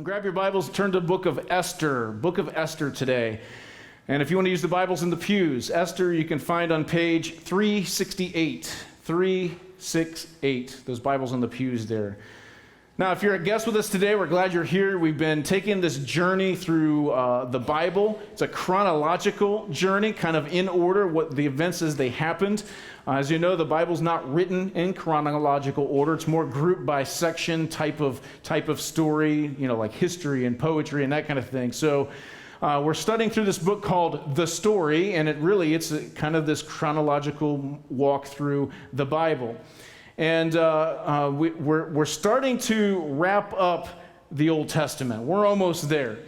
Grab your Bibles, turn to the book of Esther today. And if you want to use the Bibles in the pews, Esther you can find on page 368. 368, those Bibles in the pews there. Now, if you're a guest with us today, we're glad you're here. We've been taking this journey through the Bible. It's a chronological journey, kind of in order, what the events as they happened. As you know, the Bible's not written in chronological order. It's more grouped by section, type of story, like history and poetry and that kind of thing. So we're studying through this book called The Story, and it's kind of this chronological walk through the Bible. And we're starting to wrap up the Old Testament. We're almost there.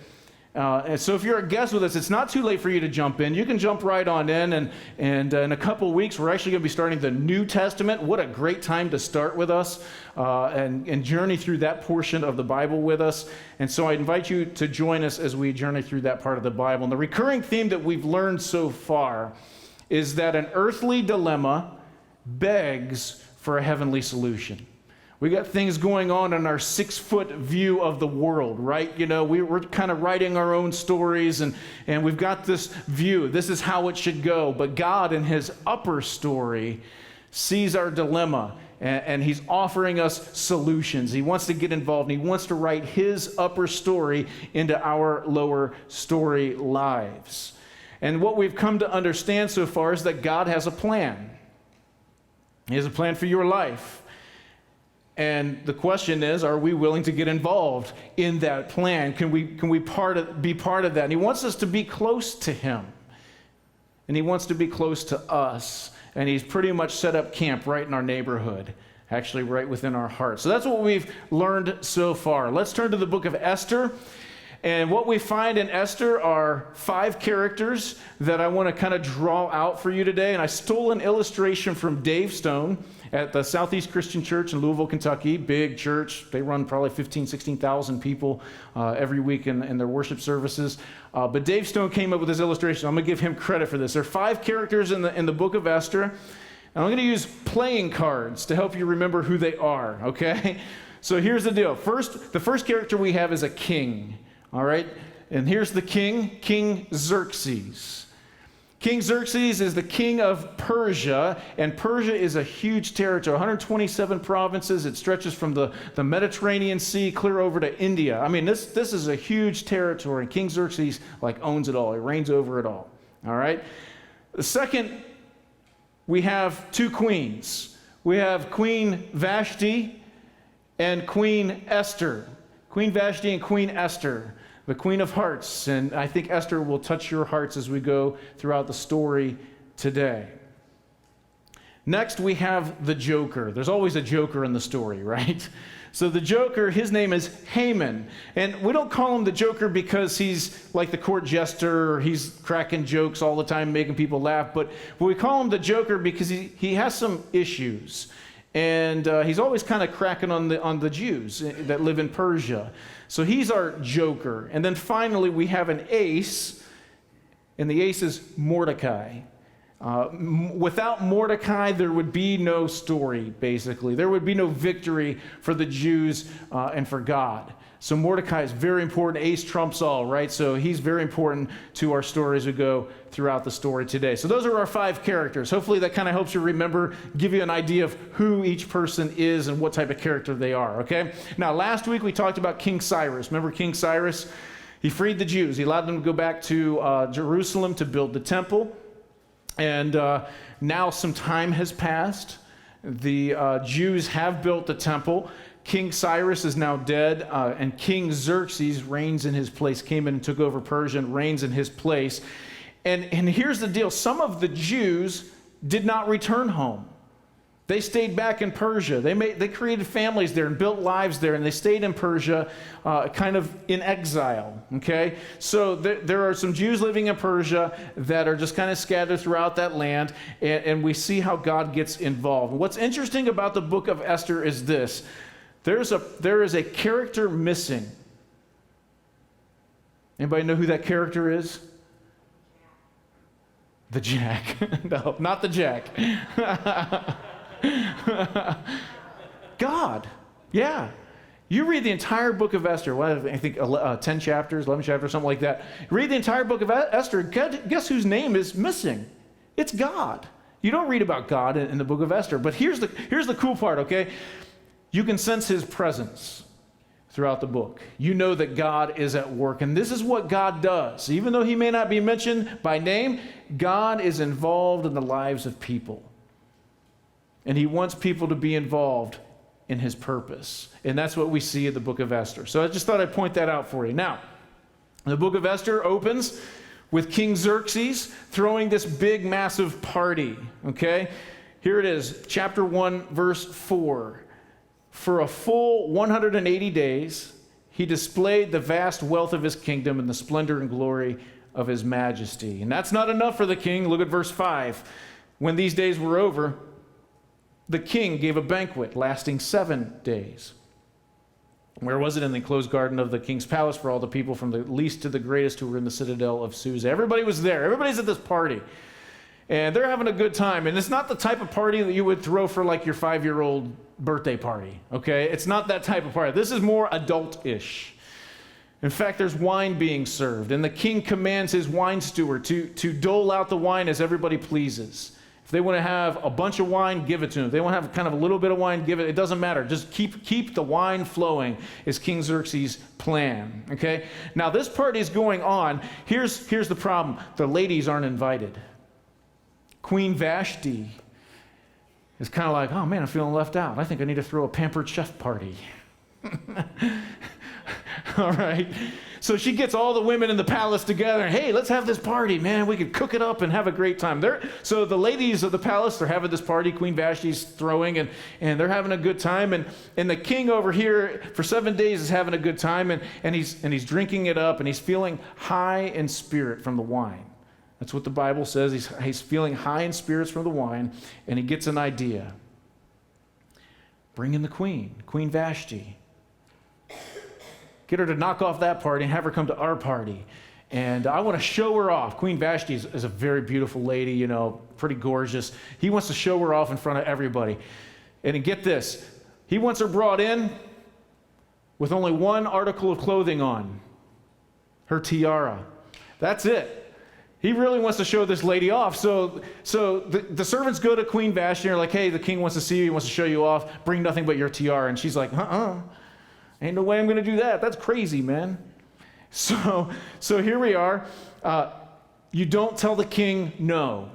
And so if you're a guest with us, it's not too late for you to jump in. You can jump right on in. And in a couple of weeks, we're actually going to be starting the New Testament. What a great time to start with us and journey through that portion of the Bible with us. And so I invite you to join us as we journey through that part of the Bible. And the recurring theme that we've learned so far is that an earthly dilemma begs for a heavenly solution. We got things going on in our 6-foot view of the world, right? We're kind of writing our own stories and we've got this view. This is how it should go. But God in his upper story sees our dilemma and he's offering us solutions. He wants to get involved and he wants to write his upper story into our lower story lives. And what we've come to understand so far is that God has a plan. He has a plan for your life. And the question is, are we willing to get involved in that plan? Can we be part of that? And he wants us to be close to him. And he wants to be close to us. And he's pretty much set up camp right in our neighborhood, actually right within our hearts. So that's what we've learned so far. Let's turn to the book of Esther. And what we find in Esther are 5 characters that I want to kind of draw out for you today. And I stole an illustration from Dave Stone at the Southeast Christian Church in Louisville, Kentucky. Big church. They run probably 15,000, 16,000 people every week in their worship services. But Dave Stone came up with this illustration. I'm going to give him credit for this. There are 5 characters in the book of Esther. And I'm going to use playing cards to help you remember who they are, okay? So here's the deal. The first character we have is a king. All right, and here's the king, King Xerxes. King Xerxes is the king of Persia, and Persia is a huge territory, 127 provinces. It stretches from the Mediterranean Sea clear over to India. I mean, this is a huge territory, and King Xerxes owns it all. He reigns over it all. All right. The second, we have 2 queens. We have Queen Vashti and Queen Esther. Queen Vashti and Queen Esther, the Queen of Hearts. And I think Esther will touch your hearts as we go throughout the story today. Next, we have the Joker. There's always a Joker in the story, right? So the Joker, his name is Haman. And we don't call him the Joker because he's like the court jester, or he's cracking jokes all the time, making people laugh. But we call him the Joker because he has some issues. And he's always kind of cracking on the Jews that live in Persia. So he's our joker. And then finally we have an ace, and the ace is Mordecai. Without Mordecai, there would be no story, basically. There would be no victory for the Jews and for God. So Mordecai is very important. Ace trumps all, right? So he's very important to our story as we go throughout the story today. So those are our 5 characters. Hopefully that kind of helps you remember, give you an idea of who each person is and what type of character they are, okay? Now, last week we talked about King Cyrus. Remember King Cyrus? He freed the Jews. He allowed them to go back to Jerusalem to build the temple. And now some time has passed. The Jews have built the temple. King Cyrus is now dead, and King Xerxes reigns in his place, came in and took over Persia and reigns in his place. And here's the deal. Some of the Jews did not return home. They stayed back in Persia. They created families there and built lives there, and they stayed in Persia kind of in exile, okay? So there are some Jews living in Persia that are just kind of scattered throughout that land, and we see how God gets involved. What's interesting about the book of Esther is this. There is a character missing. Anybody know who that character is? The Jack. No, not the Jack. God. Yeah. You read the entire book of Esther, I think 10 chapters, 11 chapters, something like that. Read the entire book of Esther, guess whose name is missing? It's God. You don't read about God in the book of Esther, but here's the cool part, okay? You can sense his presence throughout the book. You know that God is at work, and this is what God does. Even though he may not be mentioned by name, God is involved in the lives of people. And he wants people to be involved in his purpose. And that's what we see in the book of Esther. So I just thought I'd point that out for you. Now, the book of Esther opens with King Xerxes throwing this big, massive party. Okay? Here it is, chapter 1, verse 4. For a full 180 days, he displayed the vast wealth of his kingdom and the splendor and glory of his majesty. And that's not enough for the king. Look at verse 5. When these days were over, the king gave a banquet lasting 7 days. Where was it? In the enclosed garden of the king's palace for all the people from the least to the greatest who were in the citadel of Susa. Everybody was there. Everybody's at this party. And they're having a good time. And it's not the type of party that you would throw for like your 5-year-old birthday party, okay? It's not that type of party. This is more adult-ish. In fact, there's wine being served, and the king commands his wine steward to dole out the wine as everybody pleases. If they want to have a bunch of wine, give it to them. If they want to have kind of a little bit of wine, give it. It doesn't matter. Just keep the wine flowing is King Xerxes' plan, okay? Now, this party is going on. Here's the problem. The ladies aren't invited. Queen Vashti is kind of like, oh man, I'm feeling left out. I think I need to throw a pampered chef party. All right. So she gets all the women in the palace together. Hey, let's have this party, man. We could cook it up and have a great time. So the ladies of the palace, they're having this party. Queen Vashti's throwing, and they're having a good time. And the king over here for 7 days is having a good time, and he's drinking it up, and he's feeling high in spirit from the wine. That's what the Bible says. He's feeling high in spirits from the wine, and he gets an idea. Bring in the queen, Queen Vashti. Get her to knock off that party and have her come to our party. And I want to show her off. Queen Vashti is a very beautiful lady, you know, pretty gorgeous. He wants to show her off in front of everybody. And get this, he wants her brought in with only one article of clothing on, her tiara. That's it. He really wants to show this lady off. So the servants go to Queen Vashti and are like, hey, the king wants to see you. He wants to show you off. Bring nothing but your tiara. And she's like, ain't no way I'm going to do that. That's crazy, man. So here we are. You don't tell the king no,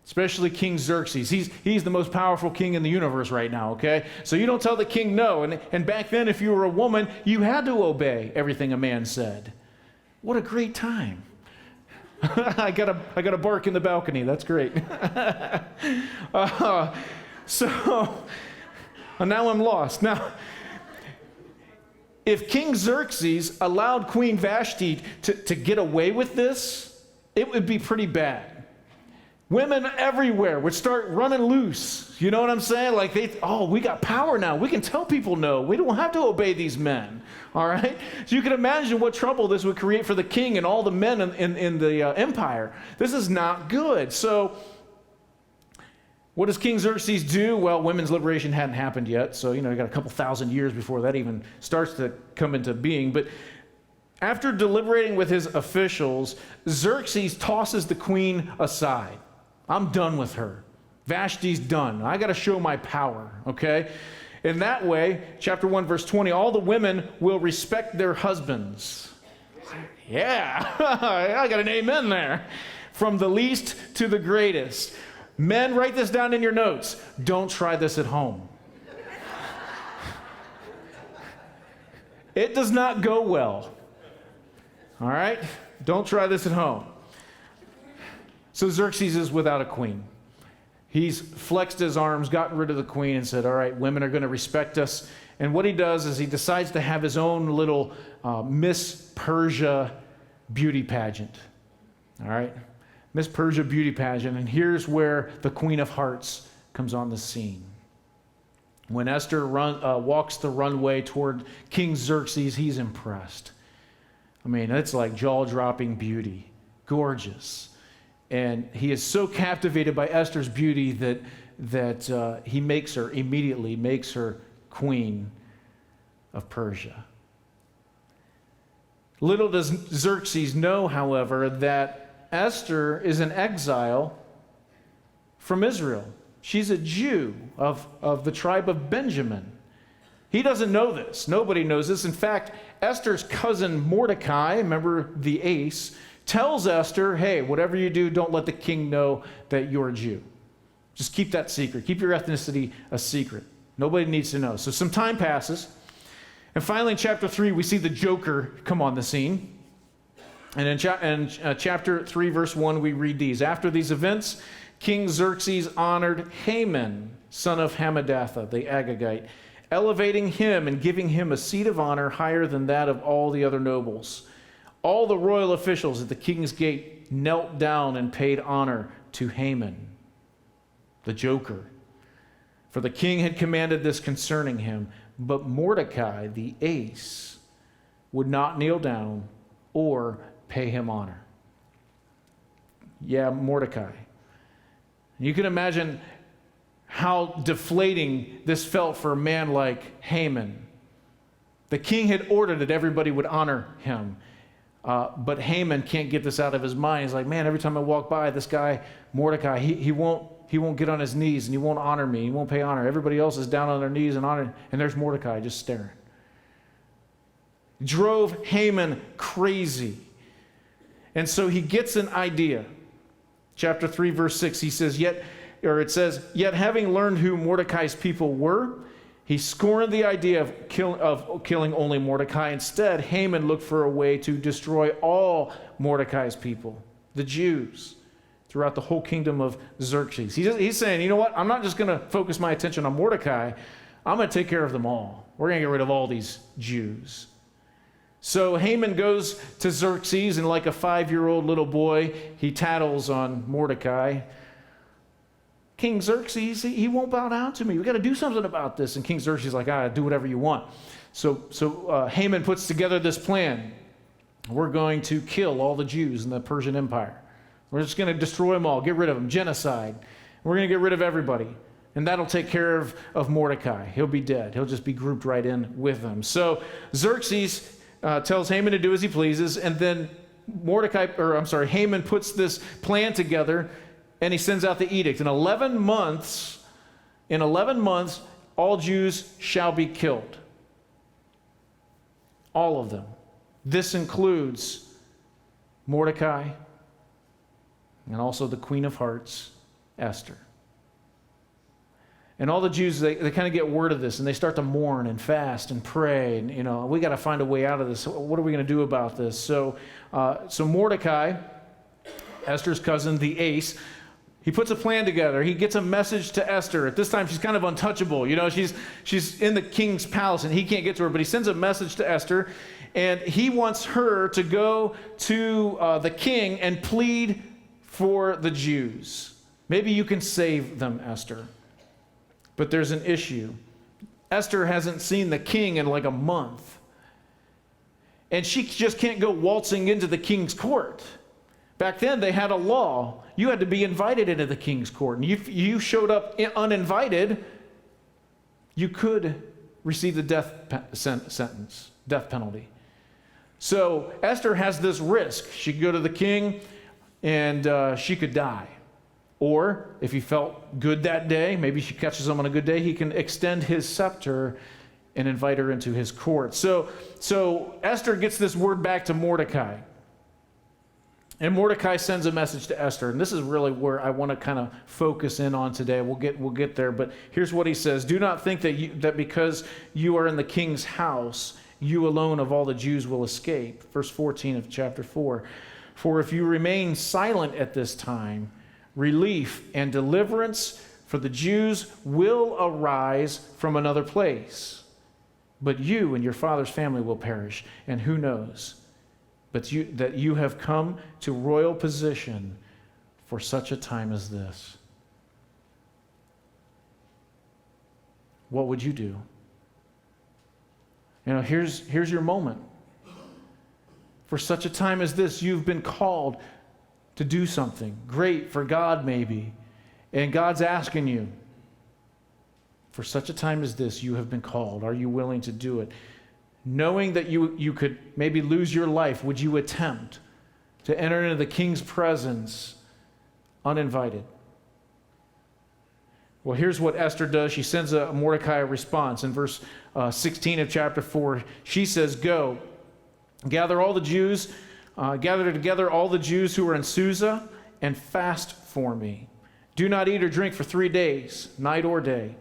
especially King Xerxes. He's the most powerful king in the universe right now, okay? So you don't tell the king no. And back then, if you were a woman, you had to obey everything a man said. What a great time. I got a bark in the balcony. That's great. So now I'm lost. Now, if King Xerxes allowed Queen Vashti to get away with this, it would be pretty bad. Women everywhere would start running loose. You know what I'm saying? Like we got power now. We can tell people no. We don't have to obey these men. All right? So you can imagine what trouble this would create for the king and all the men in the empire. This is not good. So what does King Xerxes do? Well, women's liberation hadn't happened yet. So, you got a couple thousand years before that even starts to come into being. But after deliberating with his officials, Xerxes tosses the queen aside. I'm done with her. Vashti's done. I got to show my power, okay? In that way, chapter 1, verse 20, all the women will respect their husbands. Yeah, I got an amen there. From the least to the greatest. Men, write this down in your notes. Don't try this at home. It does not go well. All right? Don't try this at home. So Xerxes is without a queen. He's flexed his arms, gotten rid of the queen, and said, all right, women are going to respect us. And what he does is he decides to have his own little Miss Persia beauty pageant. All right? Miss Persia beauty pageant. And here's where the Queen of Hearts comes on the scene. When Esther walks the runway toward King Xerxes, he's impressed. I mean, it's like jaw-dropping beauty. Gorgeous. And he is so captivated by Esther's beauty that he immediately makes her queen of Persia. Little does Xerxes know, however, that Esther is an exile from Israel. She's a Jew of the tribe of Benjamin. He doesn't know this. Nobody knows this. In fact, Esther's cousin Mordecai, remember the ace, tells Esther, hey, whatever you do, don't let the king know that you're a Jew. Just keep that secret. Keep your ethnicity a secret. Nobody needs to know. So some time passes. And finally, in chapter 3, we see the Joker come on the scene. And in chapter 3, verse 1, we read these. After these events, King Xerxes honored Haman, son of Hammedatha, the Agagite, elevating him and giving him a seat of honor higher than that of all the other nobles. All the royal officials at the king's gate knelt down and paid honor to Haman, the Joker. For the king had commanded this concerning him, but Mordecai, the ace, would not kneel down or pay him honor. Yeah, Mordecai. You can imagine how deflating this felt for a man like Haman. The king had ordered that everybody would honor him. But Haman can't get this out of his mind. He's like, man, every time I walk by this guy, Mordecai, he won't get on his knees and he won't honor me. He won't pay honor. Everybody else is down on their knees and honor. And there's Mordecai just staring. Drove Haman crazy. And so he gets an idea. Chapter 3, verse 6, he says, Yet having learned who Mordecai's people were, he scorned the idea of killing only Mordecai. Instead, Haman looked for a way to destroy all Mordecai's people, the Jews, throughout the whole kingdom of Xerxes. He's saying, you know what? I'm not just going to focus my attention on Mordecai. I'm going to take care of them all. We're going to get rid of all these Jews. So Haman goes to Xerxes, and like a 5-year-old little boy, he tattles on Mordecai. King Xerxes, he won't bow down to me. We got to do something about this. And King Xerxes is like, do whatever you want. So Haman puts together this plan. We're going to kill all the Jews in the Persian Empire. We're just going to destroy them all, get rid of them, genocide. We're going to get rid of everybody. And that'll take care of Mordecai. He'll be dead. He'll just be grouped right in with them. So Xerxes tells Haman to do as he pleases, and then Haman puts this plan together, and he sends out the edict. In 11 months, all Jews shall be killed. All of them. This includes Mordecai and also the Queen of Hearts, Esther. And all the Jews, they kind of get word of this, and they start to mourn and fast and pray. And, we got to find a way out of this. What are we going to do about this? So Mordecai, Esther's cousin, the ace, he puts a plan together. He gets a message to Esther. At this time, she's kind of untouchable. She's in the king's palace, and he can't get to her. But he sends a message to Esther, and he wants her to go to the king and plead for the Jews. Maybe you can save them, Esther. But there's an issue. Esther hasn't seen the king in like a month. And she just can't go waltzing into the king's court. Back then, they had a law. You had to be invited into the king's court. And if you showed up uninvited, you could receive the death penalty. So Esther has this risk. She could go to the king, and she could die. Or, if he felt good that day, maybe she catches him on a good day, he can extend his scepter and invite her into his court. So Esther gets this word back to Mordecai. And Mordecai sends a message to Esther. And this is really where I want to kind of focus in on today. We'll get there. But here's what he says. Do not think that because you are in the king's house, you alone of all the Jews will escape. Verse 14 of chapter 4. For if you remain silent at this time, relief and deliverance for the Jews will arise from another place. But you and your father's family will perish. And who knows? But that you have come to royal position for such a time as this. What would you do? Here's your moment. For such a time as this, you've been called to do something great for God, maybe. And God's asking you, for such a time as this, you have been called. Are you willing to do it? knowing that you could maybe lose your life, would you attempt to enter into the king's presence uninvited? Well, here's what Esther does. She sends a Mordecai response. In verse 16 of chapter 4, she says, "Go, gather together all the Jews who are in Susa, and fast for me. Do not eat or drink for 3 days, night or day.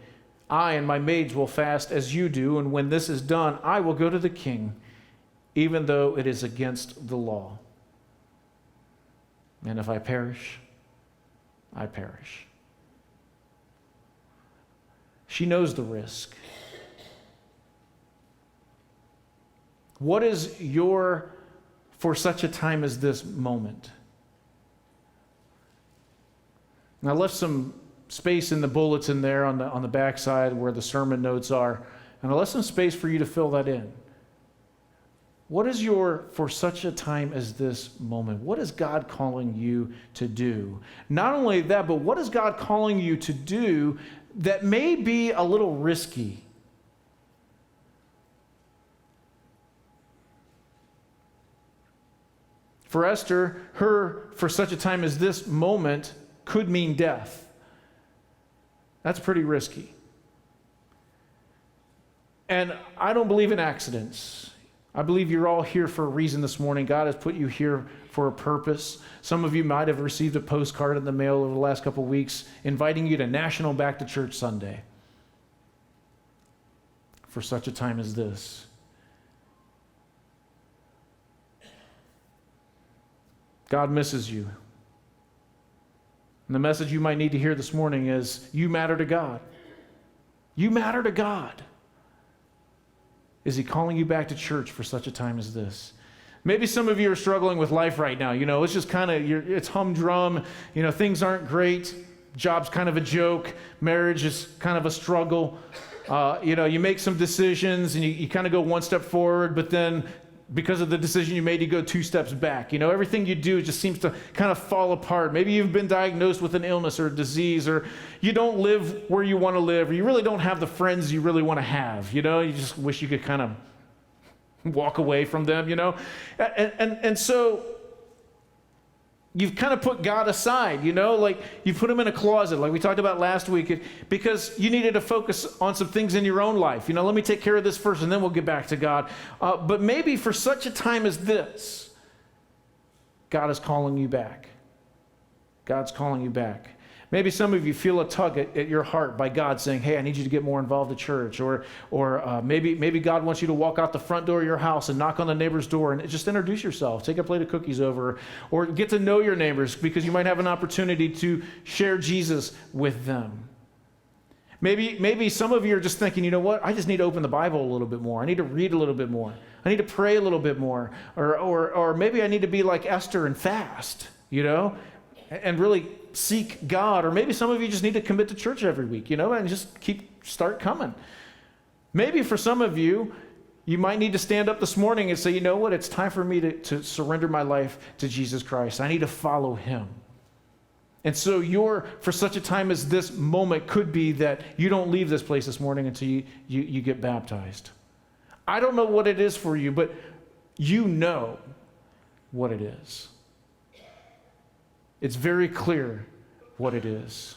I and my maids will fast as you do, and when this is done, I will go to the king, even though it is against the law. And if I perish, I perish." She knows the risk. What is your "for such a time as this" moment? And I left some space in the bulletin there on the back side where the sermon notes are, and I left some space for you to fill that in. What is your "for such a time as this" moment? What is God calling you to do? Not only that, but what is God calling you to do that may be a little risky? For Esther, her "for such a time as this" moment could mean death. That's pretty risky. And I don't believe in accidents. I believe you're all here for a reason this morning. God has put you here for a purpose. Some of you might have received a postcard in the mail over the last couple of weeks inviting you to National Back to Church Sunday. For such a time as this. God misses you. And the message you might need to hear this morning is, you matter to God. You matter to God. Is he calling you back to church for such a time as this? Maybe some of you are struggling with life right now. It's just kind of, it's humdrum. Things aren't great. Job's kind of a joke. Marriage is kind of a struggle. You make some decisions and you kind of go one step forward, but then because of the decision you made, you go 2 steps back. Everything you do just seems to kind of fall apart. Maybe you've been diagnosed with an illness or a disease, or you don't live where you want to live, or you really don't have the friends you really want to have. You just wish you could kind of walk away from them, And so you've kind of put God aside, like you put him in a closet, like we talked about last week, because you needed to focus on some things in your own life. Let me take care of this first and then we'll get back to God. But maybe for such a time as this, God is calling you back. God's calling you back. Maybe some of you feel a tug at your heart by God saying, "Hey, I need you to get more involved at church." Or maybe God wants you to walk out the front door of your house and knock on the neighbor's door and just introduce yourself. Take a plate of cookies over. Or get to know your neighbors because you might have an opportunity to share Jesus with them. Maybe some of you are just thinking, I just need to open the Bible a little bit more. I need to read a little bit more. I need to pray a little bit more. Or maybe I need to be like Esther and fast, and really seek God. Or maybe some of you just need to commit to church every week, and just start coming. Maybe for some of you, you might need to stand up this morning and say, it's time for me to surrender my life to Jesus Christ. I need to follow him. And so your "for such a time as this" moment could be that you don't leave this place this morning until you get baptized. I don't know what it is for you, but you know what it is. It's very clear what it is.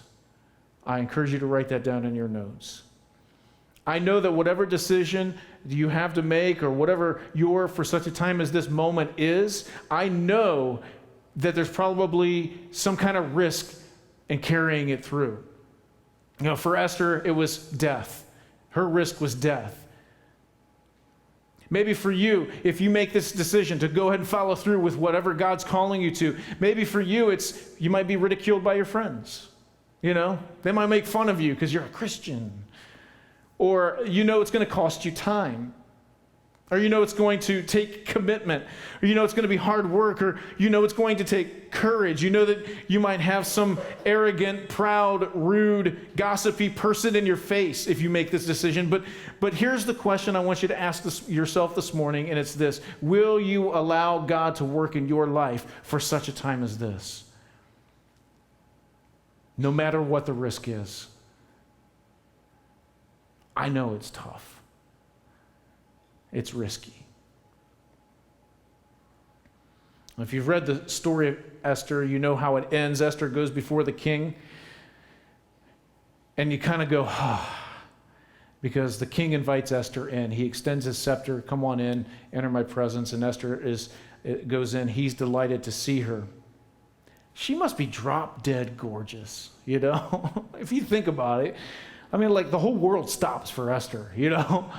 I encourage you to write that down in your notes. I know that whatever decision you have to make, or whatever your "for such a time as this" moment is, I know that there's probably some kind of risk in carrying it through. For Esther, it was death. Her risk was death. Maybe for you, if you make this decision to go ahead and follow through with whatever God's calling you to, maybe for you, you might be ridiculed by your friends. They might make fun of you because you're a Christian. Or it's going to cost you time. Or it's going to take commitment. Or it's going to be hard work. Or it's going to take courage. That you might have some arrogant, proud, rude, gossipy person in your face if you make this decision. But here's the question I want you to ask yourself this morning, and it's this: will you allow God to work in your life for such a time as this? No matter what the risk is. I know it's tough. it's risky. If you've read the story of Esther, you know how it ends. Esther goes before the king, and you kind of go, because the king invites Esther in. He extends his scepter, come on in, enter my presence, and Esther goes in. He's delighted to see her. She must be drop dead gorgeous, you know? If you think about it. I mean, like the whole world stops for Esther, you know?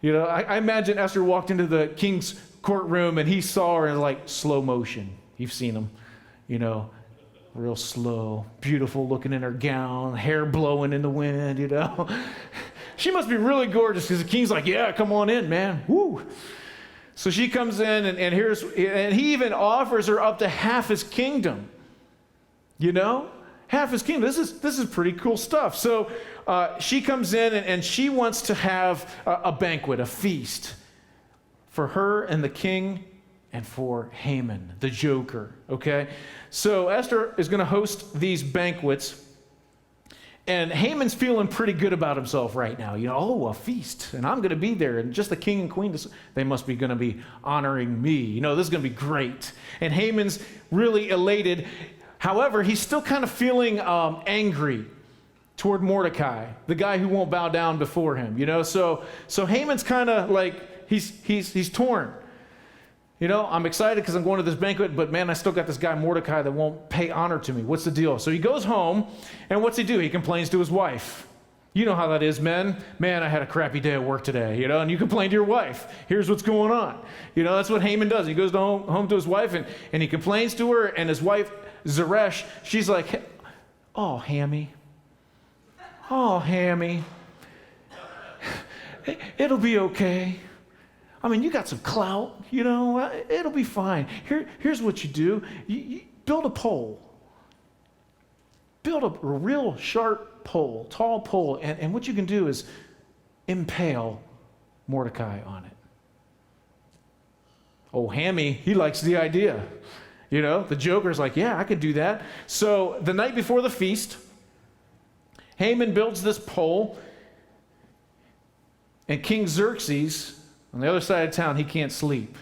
I imagine Esther walked into the king's courtroom and he saw her in like slow motion. You've seen them, you know, real slow, beautiful looking in her gown, hair blowing in the wind, you know? She must be really gorgeous because the king's like, yeah, come on in, man. Woo. So she comes in and he even offers her up to half his kingdom. You know, half his kingdom. This is pretty cool stuff. So she comes in and she wants to have a banquet, a feast for her and the king and for Haman, the joker. Okay, so Esther is going to host these banquets, and Haman's feeling pretty good about himself right now. You know, oh, a feast, and I'm going to be there, and just the king and queen, they must be going to be honoring me. You know, this is going to be great. And Haman's really elated. However, he's still kind of feeling angry toward Mordecai, the guy who won't bow down before him, you know? So Haman's kind of like, he's torn. You know, I'm excited because I'm going to this banquet, but man, I still got this guy Mordecai that won't pay honor to me. What's the deal? So he goes home, and what's he do? He complains to his wife. You know how that is, men. Man, I had a crappy day at work today, you know, and you complain to your wife. Here's what's going on. You know, that's what Haman does. He goes home to his wife, and he complains to her, and his wife, Zeresh, she's like, oh, Hammy. Oh, Hammy. It'll be okay. I mean, you got some clout, you know. It'll be fine. Here's what you do. You build a pole. Build a real sharp pole, tall pole, and what you can do is impale Mordecai on it. Oh, Hammy, he likes the idea. You know, the joker's like, yeah, I could do that. So the night before the feast, Haman builds this pole, and King Xerxes, on the other side of town, he can't sleep.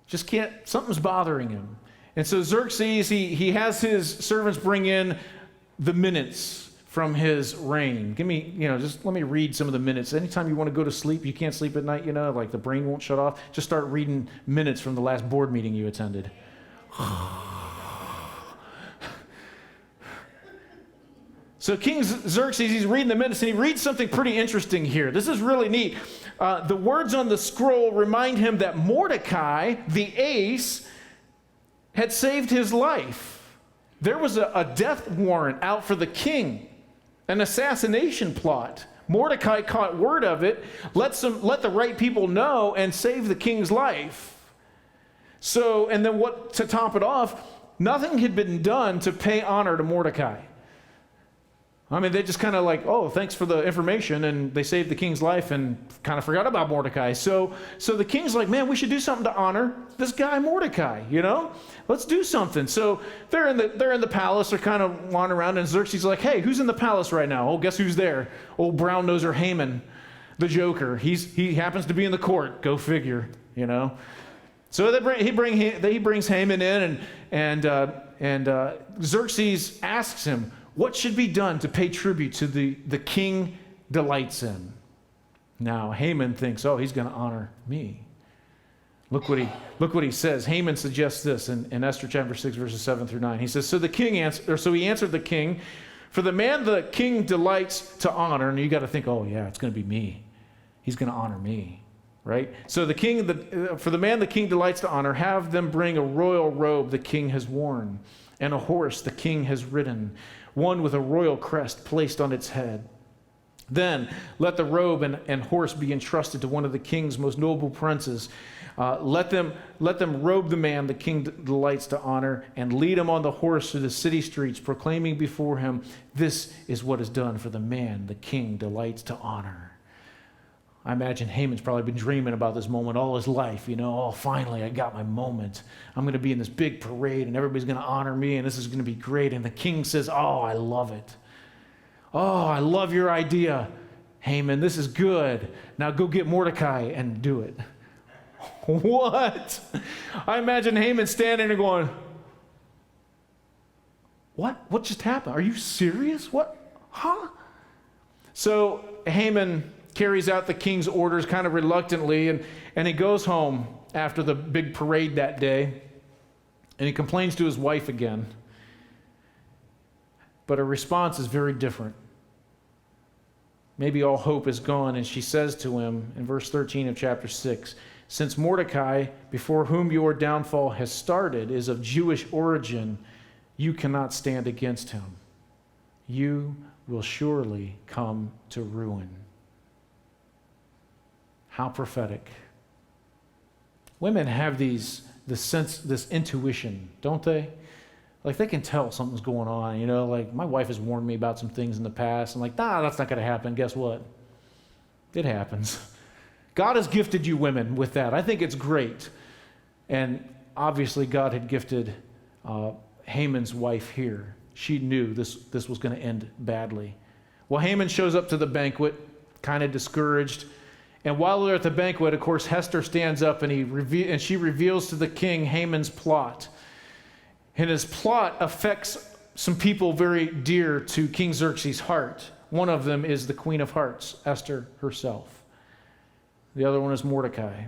Just can't, something's bothering him. And so Xerxes, he has his servants bring in the minutes from his reign. Just let me read some of the minutes. Anytime you want to go to sleep, you can't sleep at night, you know, like the brain won't shut off, just start reading minutes from the last board meeting you attended. So King Xerxes, he's reading the minutes, and he reads something pretty interesting here. This is really neat. The words on the scroll remind him that Mordecai, the ace, had saved his life. There was a death warrant out for the king, an assassination plot. Mordecai caught word of it, let the right people know, and saved the king's life. So, and then to top it off, nothing had been done to pay honor to Mordecai. I mean, they just kind of like, oh, thanks for the information, and they saved the king's life and kind of forgot about Mordecai. So the king's like, man, we should do something to honor this guy Mordecai, you know? Let's do something. So they're in the palace, they're kind of wandering around, and Xerxes is like, hey, who's in the palace right now? Oh, guess who's there? Old brown-noser Haman, the joker. He happens to be in the court. Go figure, you know? So he brings Haman in, and Xerxes asks him, what should be done to pay tribute to the king delights in? Now, Haman thinks, oh, he's going to honor me. Look what he says. Haman suggests this in Esther chapter 6, verses 7 through 9. He says, so he answered the king, for the man the king delights to honor, and you got to think, oh, yeah, it's going to be me. He's going to honor me, right? So for the man the king delights to honor, have them bring a royal robe the king has worn, and a horse the king has ridden, one with a royal crest placed on its head. Then let the robe and horse be entrusted to one of the king's most noble princes. Let them robe the man the king delights to honor, and lead him on the horse through the city streets, proclaiming before him, this is what is done for the man the king delights to honor. I imagine Haman's probably been dreaming about this moment all his life. You know, oh, finally, I got my moment. I'm going to be in this big parade, and everybody's going to honor me, and this is going to be great. And the king says, oh, I love it. Oh, I love your idea. Haman, this is good. Now go get Mordecai and do it. What? I imagine Haman standing there going, what? What just happened? Are you serious? What? Huh? So Haman carries out the king's orders kind of reluctantly, and he goes home after the big parade that day, and he complains to his wife again. But her response is very different. Maybe all hope is gone, and she says to him in verse 13 of chapter 6, since Mordecai, before whom your downfall has started, is of Jewish origin, you cannot stand against him. You will surely come to ruin. How prophetic. Women have this intuition, don't they? Like they can tell something's going on, you know, like my wife has warned me about some things in the past. I'm like, that's not going to happen. Guess what? It happens. God has gifted you women with that. I think it's great. And obviously God had gifted Haman's wife here. She knew this was going to end badly. Well, Haman shows up to the banquet, kind of discouraged. And while they're at the banquet, of course, Esther stands up and she reveals to the king Haman's plot. And his plot affects some people very dear to King Xerxes' heart. One of them is the Queen of Hearts, Esther herself. The other one is Mordecai.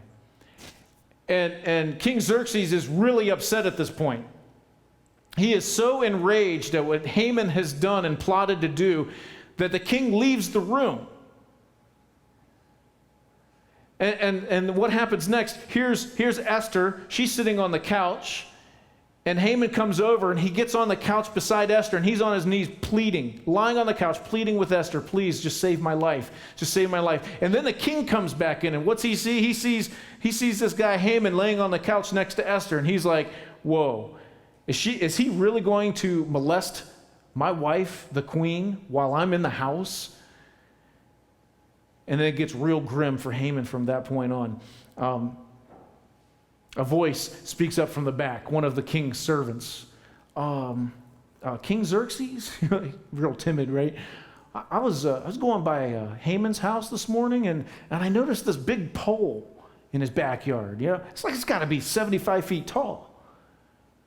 And King Xerxes is really upset at this point. He is so enraged at what Haman has done and plotted to do that the king leaves the room. And what happens next? Here's Esther. She's sitting on the couch. And Haman comes over and he gets on the couch beside Esther and he's on his knees pleading, lying on the couch, pleading with Esther, please just save my life. Just save my life. And then the king comes back in and what's he see? He sees this guy Haman laying on the couch next to Esther and he's like, whoa, is he really going to molest my wife, the queen, while I'm in the house? And then it gets real grim for Haman from that point on. A voice speaks up from the back, one of the king's servants. King Xerxes? Real timid, right? I was going by Haman's house this morning, and I noticed this big pole in his backyard. Yeah, it's like it's got to be 75 feet tall.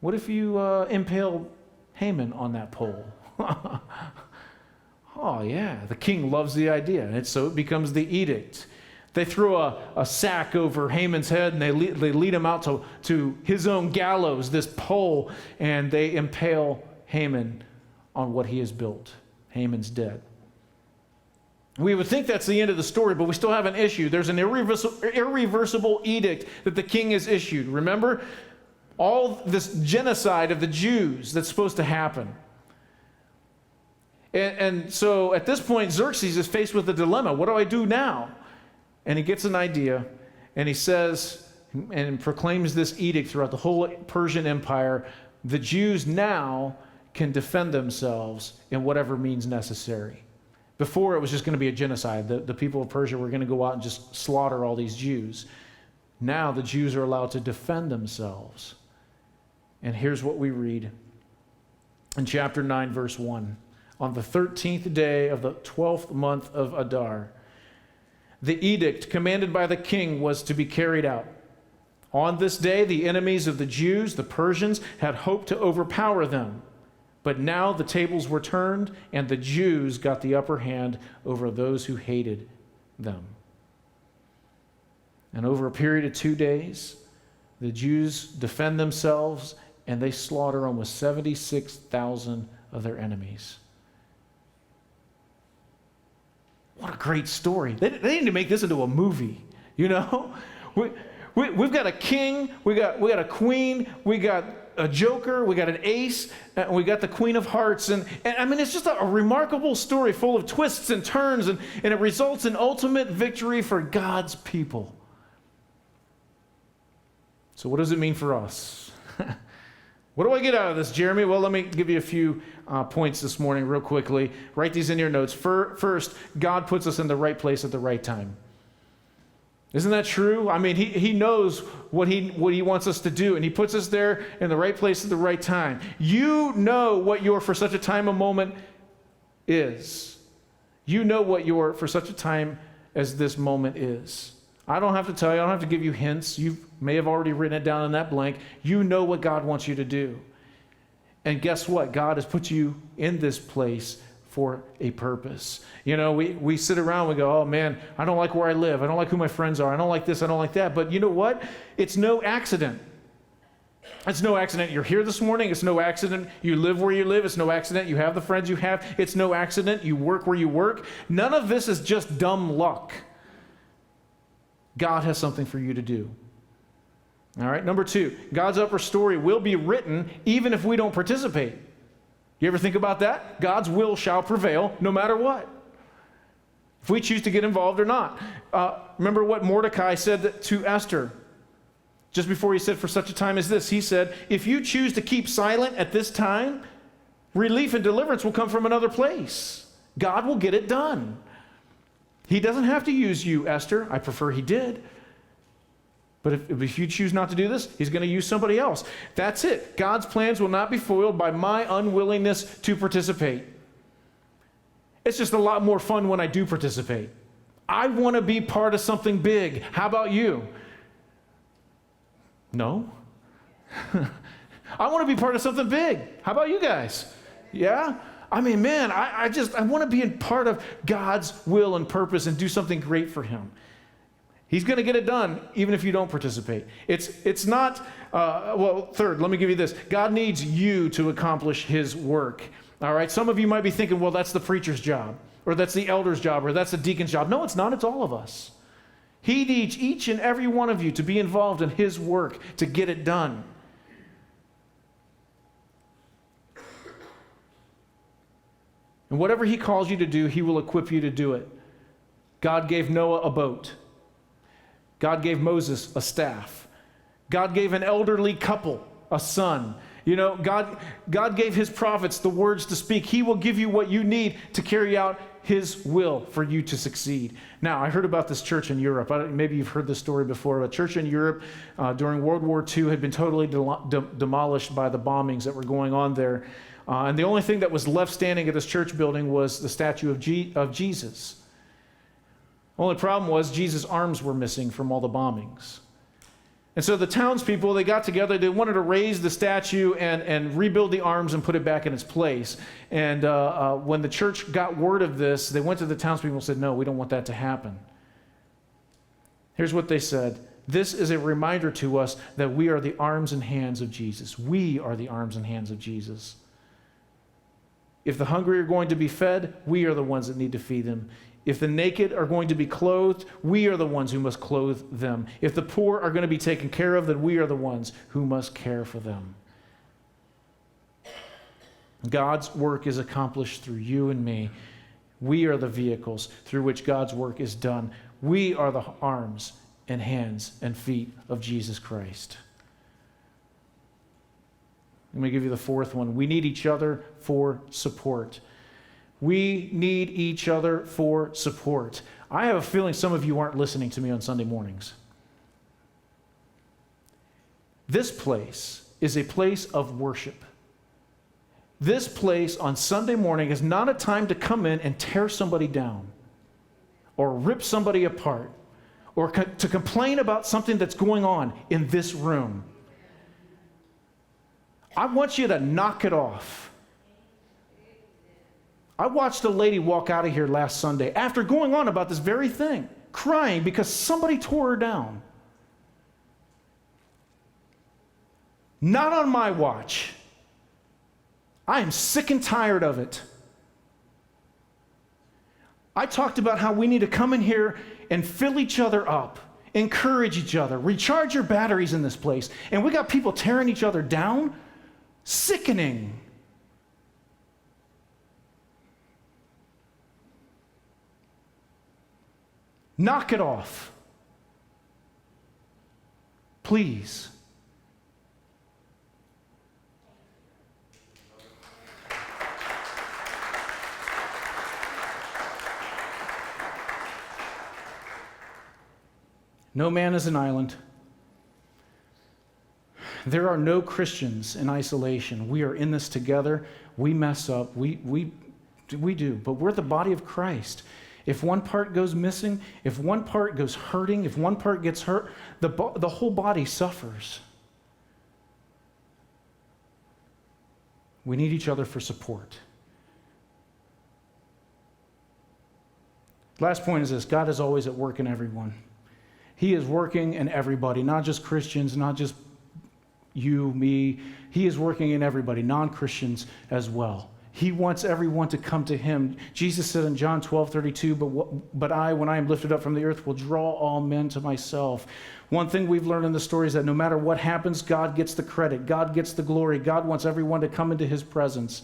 What if you impale Haman on that pole? Oh, yeah, the king loves the idea, and so it becomes the edict. They throw a sack over Haman's head, and they lead him out to his own gallows, this pole, and they impale Haman on what he has built. Heymans Death. We would think that's the end of the story, but we still have an issue. There's an irreversible edict that the king has issued. Remember? All this genocide of the Jews that's supposed to happen. And so at this point, Xerxes is faced with a dilemma. What do I do now? And he gets an idea, and he says and proclaims this edict throughout the whole Persian Empire. The Jews now can defend themselves in whatever means necessary. Before, it was just going to be a genocide. The people of Persia were going to go out and just slaughter all these Jews. Now the Jews are allowed to defend themselves. And here's what we read in chapter 9, verse 1. On the 13th day of the 12th month of Adar, the edict commanded by the king was to be carried out. On this day, the enemies of the Jews, the Persians, had hoped to overpower them. But now the tables were turned, and the Jews got the upper hand over those who hated them. And over a period of 2 days, the Jews defend themselves, and they slaughter almost 76,000 of their enemies. What a great story. They need to make this into a movie, you know? We've got a king, we got a queen, we got a joker, we got an ace, and we got the Queen of Hearts. And I mean, it's just a remarkable story full of twists and turns, and it results in ultimate victory for God's people. So what does it mean for us? What do I get out of this, Jeremy? Well, let me give you a few points this morning real quickly. Write these in your notes. First, God puts us in the right place at the right time. Isn't that true? I mean, he knows what he wants us to do, and he puts us there in the right place at the right time. You know what your for such a time of moment is. You know what your for such a time as this moment is. I don't have to tell you. I don't have to give you hints. You may have already written it down in that blank. You know what God wants you to do. And guess what? God has put you in this place for a purpose. You know, we sit around, we go, oh man, I don't like where I live. I don't like who my friends are. I don't like this. I don't like that. But you know what? It's no accident. It's no accident you're here this morning. It's no accident you live where you live. It's no accident you have the friends you have. It's no accident you work where you work. None of this is just dumb luck. God has something for you to do. All right, number 2, God's upper story will be written even if we don't participate. You ever think about that? God's will shall prevail no matter what, if we choose to get involved or not. Remember what Mordecai said to Esther just before he said, for such a time as this. He said, if you choose to keep silent at this time, relief and deliverance will come from another place. God will get it done. He doesn't have to use you, Esther. I prefer he did. But if you choose not to do this, he's going to use somebody else. That's it. God's plans will not be foiled by my unwillingness to participate. It's just a lot more fun when I do participate. I want to be part of something big. How about you? No? I want to be part of something big. How about you guys? Yeah? I mean, man, I want to be a part of God's will and purpose and do something great for him. He's going to get it done even if you don't participate. It's not, third, let me give you this. God needs you to accomplish his work. All right? Some of you might be thinking, well, that's the preacher's job, or that's the elder's job, or that's the deacon's job. No, it's not. It's all of us. He needs each and every one of you to be involved in his work to get it done. And whatever he calls you to do, he will equip you to do it. God gave Noah a boat. God gave Moses a staff. God gave an elderly couple a son. You know, God gave his prophets the words to speak. He will give you what you need to carry out his will for you to succeed. Now, I heard about this church in Europe. Maybe you've heard this story before. A church in Europe during World War II had been totally demolished by the bombings that were going on there. And the only thing that was left standing at this church building was the statue of Jesus. Only problem was Jesus' arms were missing from all the bombings. And so the townspeople, they got together, they wanted to raise the statue and rebuild the arms and put it back in its place. And when the church got word of this, they went to the townspeople and said, no, we don't want that to happen. Here's what they said. This is a reminder to us that we are the arms and hands of Jesus. We are the arms and hands of Jesus. If the hungry are going to be fed, we are the ones that need to feed them. If the naked are going to be clothed, we are the ones who must clothe them. If the poor are going to be taken care of, then we are the ones who must care for them. God's work is accomplished through you and me. We are the vehicles through which God's work is done. We are the arms and hands and feet of Jesus Christ. Let me give you the fourth one. We need each other for support. We need each other for support. I have a feeling some of you aren't listening to me on Sunday mornings. This place is a place of worship. This place on Sunday morning is not a time to come in and tear somebody down or rip somebody apart or to complain about something that's going on in this room. I want you to knock it off. I watched a lady walk out of here last Sunday after going on about this very thing, crying because somebody tore her down. Not on my watch. I am sick and tired of it. I talked about how we need to come in here and fill each other up, encourage each other, recharge your batteries in this place. And we got people tearing each other down. Sickening. Knock it off. Please. No man is an island. There are no Christians in isolation. We are in this together. We mess up. We We do, but we're the body of Christ. If one part goes missing, if one part goes hurting, if one part gets hurt, the whole body suffers. We need each other for support. Last point is this: God is always at work in everyone. He is working in everybody, not just Christians, not just you, me. He is working in everybody, non-Christians as well. He wants everyone to come to him. Jesus said in John 12:32, but I, when I am lifted up from the earth, will draw all men to myself. One thing we've learned in the story is that no matter what happens, God gets the credit. God gets the glory. God wants everyone to come into his presence.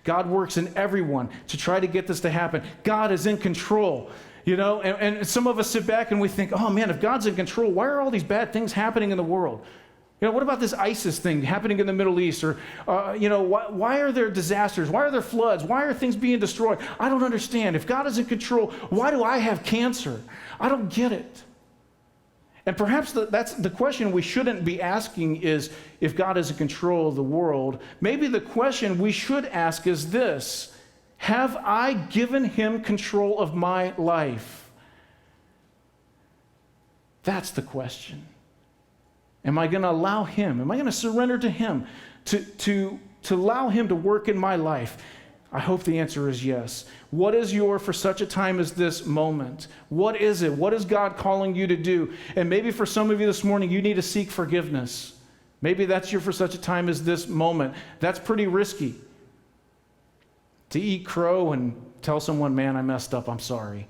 God works in everyone to try to get this to happen. God is in control. You know, and some of us sit back and we think, oh man, if God's in control, why are all these bad things happening in the world? You know, what about this ISIS thing happening in the Middle East? Or, why are there disasters? Why are there floods? Why are things being destroyed? I don't understand. If God is in control, why do I have cancer? I don't get it. And perhaps that's the question we shouldn't be asking is, if God is in control of the world, maybe the question we should ask is this: have I given him control of my life? That's the question. Am I going to allow him? Am I going to surrender to him to allow him to work in my life? I hope the answer is yes. What is your for such a time as this moment? What is it? What is God calling you to do? And maybe for some of you this morning, you need to seek forgiveness. Maybe that's your for such a time as this moment. That's pretty risky. To eat crow and tell someone, man, I messed up, I'm sorry.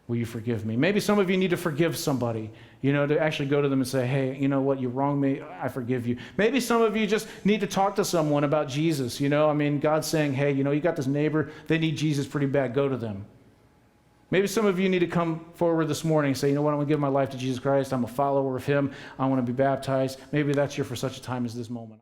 Will you forgive me? Maybe some of you need to forgive somebody, to actually go to them and say, hey, you know what, you wronged me, I forgive you. Maybe some of you just need to talk to someone about Jesus, God's saying, hey, you got this neighbor, they need Jesus pretty bad, go to them. Maybe some of you need to come forward this morning and say, you know what, I'm going to give my life to Jesus Christ, I'm a follower of him, I want to be baptized. Maybe that's your for such a time as this moment.